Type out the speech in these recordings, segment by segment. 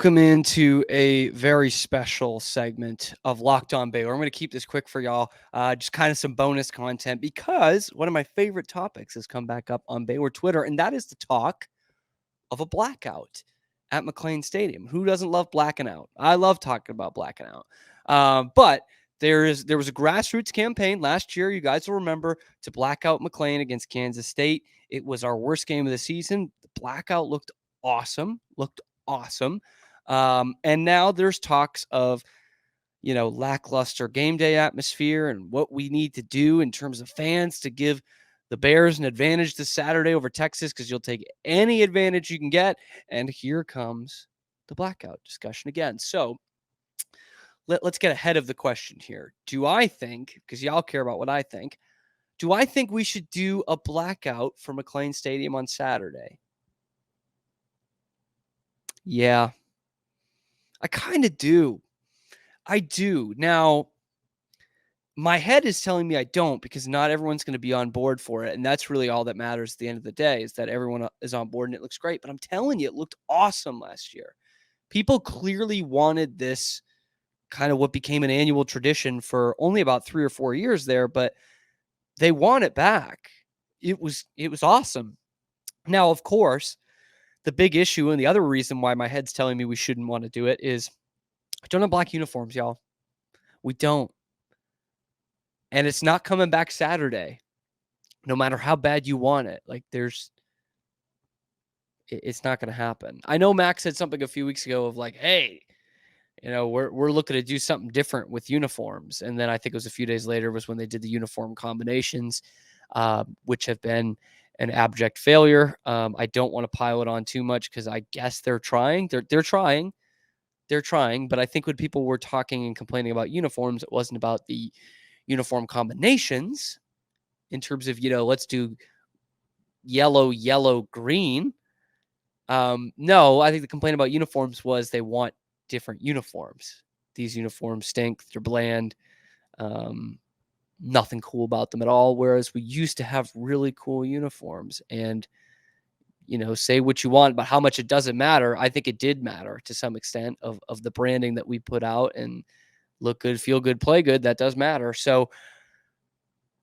Welcome into a very special segment of Locked On Baylor. I'm going to keep this quick for y'all, just kind of some bonus content because one of my favorite topics has come back up on Baylor Twitter, and that is the talk of a blackout at McLane Stadium. Who doesn't love blacking out? I love talking about blacking out. But there was a grassroots campaign last year, you guys will remember, to black out McLane against Kansas State. It was our worst game of the season. The blackout looked awesome. And now there's talks of, lackluster game day atmosphere and what we need to do in terms of fans to give the Bears an advantage this Saturday over Texas, because you'll take any advantage you can get. And here comes the blackout discussion again. So let's get ahead of the question here. Do I think, because y'all care about what I think, do I think we should do a blackout for McLane Stadium on Saturday? Yeah, I kind of do. I do. Now, my head is telling me I don't, because not everyone's going to be on board for it. And that's really all that matters at the end of the day, is that everyone is on board and it looks great. But I'm telling you, it looked awesome last year. People clearly wanted this, kind of what became an annual tradition for only about 3 or 4 years there, but they want it back. It was awesome. Now, of course, the big issue and the other reason why my head's telling me we shouldn't want to do it is I don't have black uniforms, y'all. We don't. And it's not coming back Saturday, no matter how bad you want it. Like, it's not going to happen. I know Max said something a few weeks ago of like, hey, we're looking to do something different with uniforms. And then I think it was a few days later was when they did the uniform combinations, which have been an abject failure. I don't want to pile it on too much, because I guess they're trying. They're trying. But I think when people were talking and complaining about uniforms, it wasn't about the uniform combinations in terms of, let's do yellow, green. No, I think the complaint about uniforms was they want different uniforms. These uniforms stink. They're bland. Nothing cool about them at all. Whereas we used to have really cool uniforms. And, say what you want about how much it doesn't matter. I think it did matter to some extent of the branding that we put out, and look good, feel good, play good. That does matter. So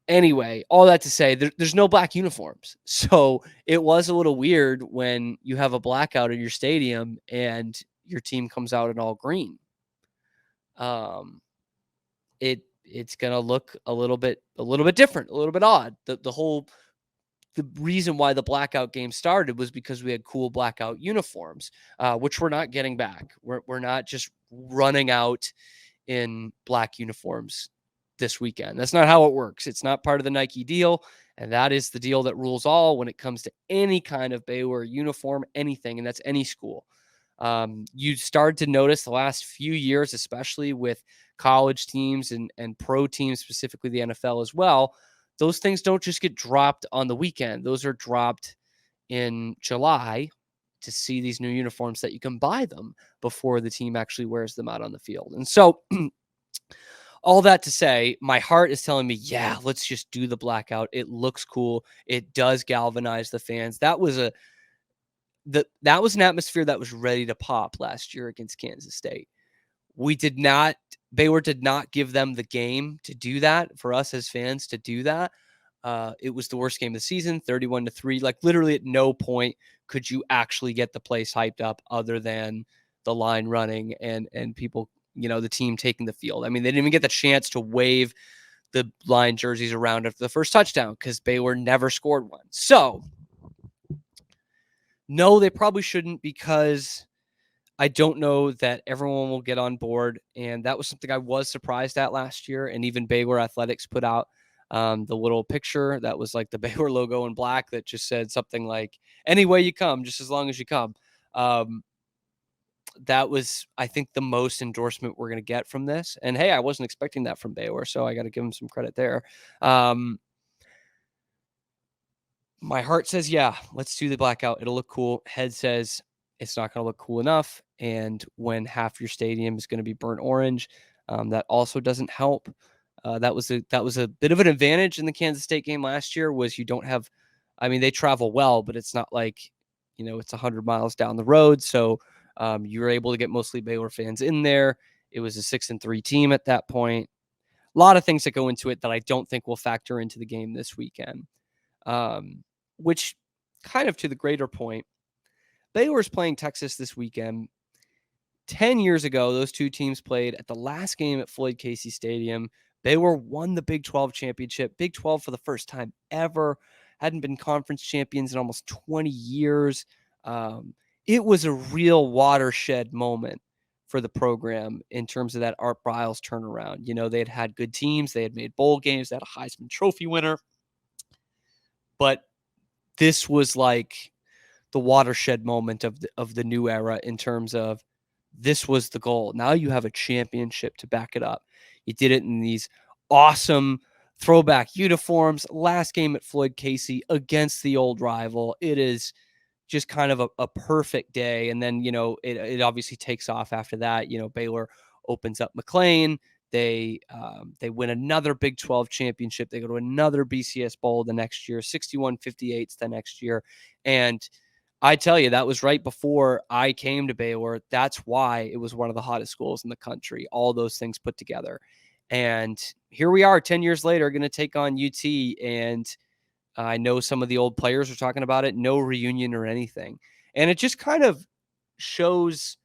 anyway, all that to say, there's no black uniforms. So it was a little weird when you have a blackout in your stadium and your team comes out in all green. It's going to look a little bit different, a little bit odd. The reason why the blackout game started was because we had cool blackout uniforms, which we're not getting back. We're not just running out in black uniforms this weekend. That's not how it works. It's not part of the Nike deal. And that is the deal that rules all when it comes to any kind of Baylor uniform, anything. And that's any school. You started to notice the last few years, especially with college teams and pro teams, specifically the NFL as well, those things don't just get dropped on the weekend. Those are dropped in July to see these new uniforms that you can buy them before the team actually wears them out on the field. And so all that to say, my heart is telling me, yeah, let's just do the blackout. It looks cool. It does galvanize the fans. That was an atmosphere that was ready to pop last year against Kansas State. Baylor did not give them the game to do that, for us as fans to do that. It was the worst game of the season, 31-3. Like, literally at no point could you actually get the place hyped up other than the line running and people, the team taking the field. I mean, they didn't even get the chance to wave the line jerseys around after the first touchdown because Baylor never scored one. So, no, they probably shouldn't, because I don't know that everyone will get on board. And that was something I was surprised at last year. And even Baylor Athletics put out the little picture that was like the Baylor logo in black that just said something like, any way you come, just as long as you come. That was, I think, the most endorsement we're going to get from this. And hey, I wasn't expecting that from Baylor, so I got to give them some credit there. My heart says, yeah, let's do the blackout. It'll look cool. Head says it's not going to look cool enough. And when half your stadium is going to be burnt orange, that also doesn't help. That was a bit of an advantage in the Kansas State game last year, was you don't have, I mean, they travel well, but it's not like, it's 100 miles down the road. So You were able to get mostly Baylor fans in there. It was a 6-3 team at that point. A lot of things that go into it that I don't think will factor into the game this weekend. Which kind of to the greater point, Baylor's playing Texas this weekend. 10 years ago, those two teams played at the last game at Floyd Casey Stadium. Baylor won the Big 12 championship. Big 12 for the first time ever. Hadn't been conference champions in almost 20 years. It was a real watershed moment for the program in terms of that Art Briles turnaround. You know, they had good teams. They had made bowl games. They had a Heisman Trophy winner. But this was like the watershed moment of the new era in terms of this was the goal. Now you have a championship to back it up. You did it in these awesome throwback uniforms. Last game at Floyd Casey against the old rival. It is just kind of a perfect day. And then, you know, it obviously takes off after that. You know, Baylor opens up McLane. They win another Big 12 championship. They go to another BCS Bowl the next year, 61-58 the next year. And I tell you, that was right before I came to Baylor. That's why it was one of the hottest schools in the country, all those things put together. And here we are 10 years later, going to take on UT. And I know some of the old players are talking about it, no reunion or anything. And it just kind of shows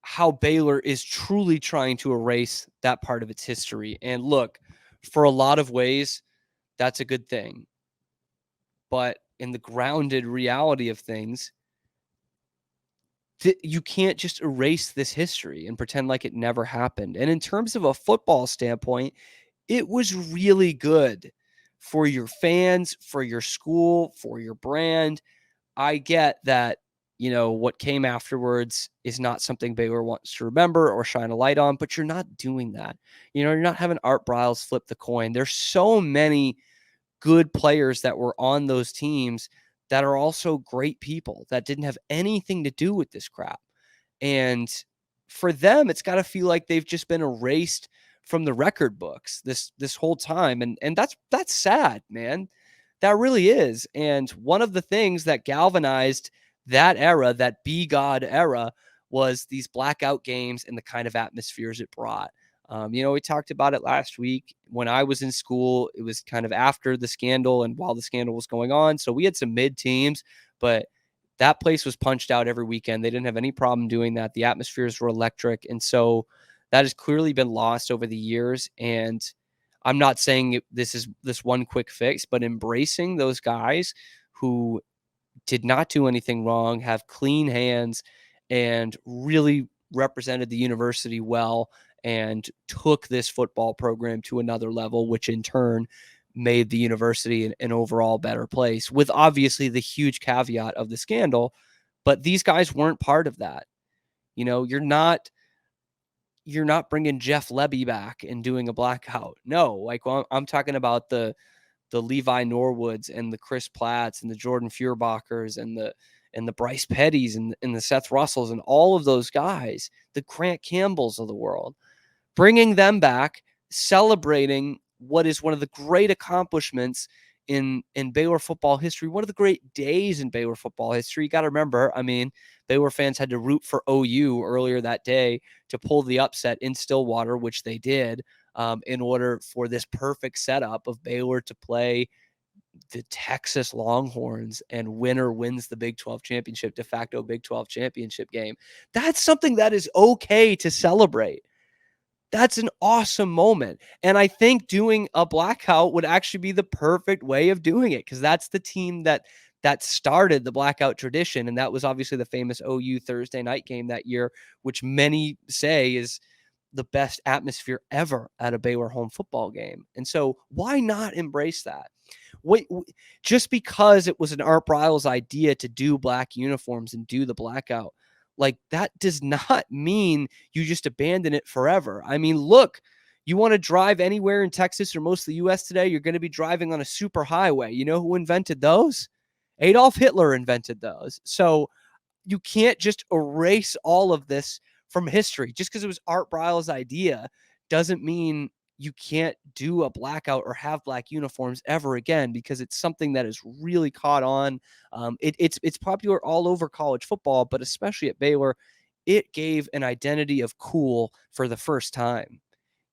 how Baylor is truly trying to erase that part of its history. And look, for a lot of ways, that's a good thing. But in the grounded reality of things, you can't just erase this history and pretend like it never happened. And in terms of a football standpoint, it was really good for your fans, for your school, for your brand. I get that, you know, what came afterwards is not something Baylor wants to remember or shine a light on, but you're not doing that. You know, you're not having Art Briles flip the coin. There's so many good players that were on those teams that are also great people that didn't have anything to do with this crap. And for them, it's got to feel like they've just been erased from the record books this whole time. And that's sad, man. That really is. And one of the things that galvanized that era, that Be God era, was these blackout games and the kind of atmospheres it brought. You know, we talked about it last week. When I was in school, it was kind of after the scandal and while the scandal was going on. So we had some mid teams, but that place was punched out every weekend. They didn't have any problem doing that. The atmospheres were electric. And so that has clearly been lost over the years. And I'm not saying this is this one quick fix, but embracing those guys who did not do anything wrong, have clean hands, and really represented the university well and took this football program to another level, which in turn made the university an overall better place, with obviously the huge caveat of the scandal. But these guys weren't part of that. You know, you're not bringing Jeff Lebby back and doing a blackout. No, like, well, I'm talking about the Levi Norwoods and the Chris Platts and the Jordan Feuerbachers and the Bryce Pettys and the Seth Russells and all of those guys, the Grant Campbells of the world, bringing them back, celebrating what is one of the great accomplishments in Baylor football history, one of the great days in Baylor football history. You got to remember, I mean, Baylor fans had to root for OU earlier that day to pull the upset in Stillwater, which they did, in order for this perfect setup of Baylor to play the Texas Longhorns, and winner wins the Big 12 championship, de facto Big 12 championship game. That's something that is okay to celebrate. That's an awesome moment. And I think doing a blackout would actually be the perfect way of doing it, because that's the team that started the blackout tradition. And that was obviously the famous OU Thursday night game that year, which many say is the best atmosphere ever at a Baylor home football game. And so why not embrace that? Wait, just because it was an Art Briles idea to do black uniforms and do the blackout, like, that does not mean you just abandon it forever. I mean, look, you want to drive anywhere in Texas or most of the U.S. today, you're going to be driving on a super highway. You know who invented those? Adolf Hitler invented those. So you can't just erase all of this from history. Just because it was Art Briles' idea doesn't mean you can't do a blackout or have black uniforms ever again, because it's something that has really caught on. It's popular all over college football, but especially at Baylor, it gave an identity of cool for the first time.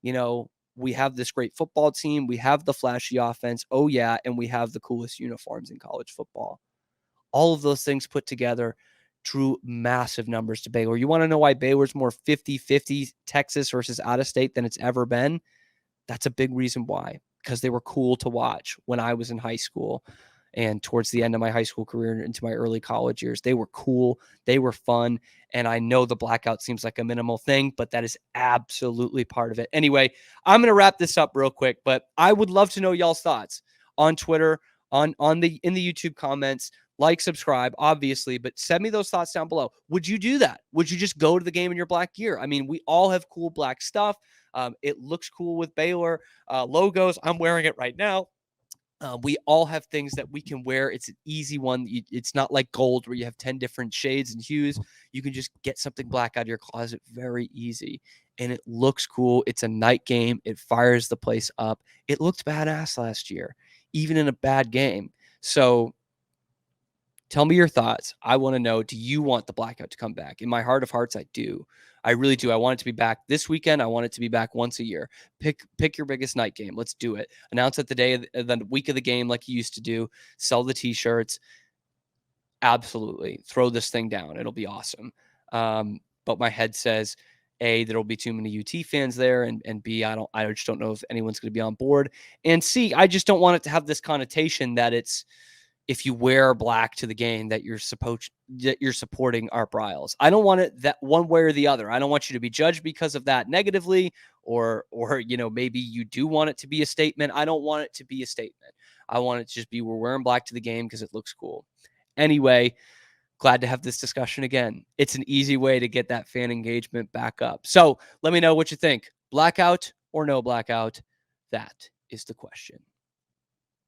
You know, we have this great football team, we have the flashy offense, oh yeah, and we have the coolest uniforms in college football. All of those things put together drew massive numbers to Baylor. You want to know why Baylor's more 50-50 Texas versus out of state than it's ever been? That's a big reason why, because they were cool to watch when I was in high school and towards the end of my high school career and into my early college years. They were cool, they were fun, and I know the blackout seems like a minimal thing, but that is absolutely part of it. Anyway, I'm going to wrap this up real quick, but I would love to know y'all's thoughts on Twitter, on the in the YouTube comments. Like, subscribe, obviously, but send me those thoughts down below. Would you do that? Would you just go to the game in your black gear? I mean, we all have cool black stuff. It looks cool with Baylor logos. I'm wearing it right now. We all have things that we can wear. It's an easy one. It's not like gold where you have 10 different shades and hues. You can just get something black out of your closet very easy. And it looks cool. It's a night game. It fires the place up. It looked badass last year, even in a bad game. So tell me your thoughts. I want to know, do you want the blackout to come back? In my heart of hearts, I do. I really do. I want it to be back this weekend. I want it to be back once a year. Pick your biggest night game. Let's do it. Announce it the week of the game like you used to do. Sell the T-shirts. Absolutely. Throw this thing down. It'll be awesome. But my head says, A, there'll be too many UT fans there, and B, I just don't know if anyone's going to be on board. And C, I just don't want it to have this connotation that it's, if you wear black to the game, that you're supporting Art Briles. I don't want it that one way or the other. I don't want you to be judged because of that negatively, or maybe you do want it to be a statement. I don't want it to be a statement. I want it to just be, we're wearing black to the game because it looks cool. Anyway, glad to have this discussion again. It's an easy way to get that fan engagement back up. So let me know what you think. Blackout or no blackout? That is the question.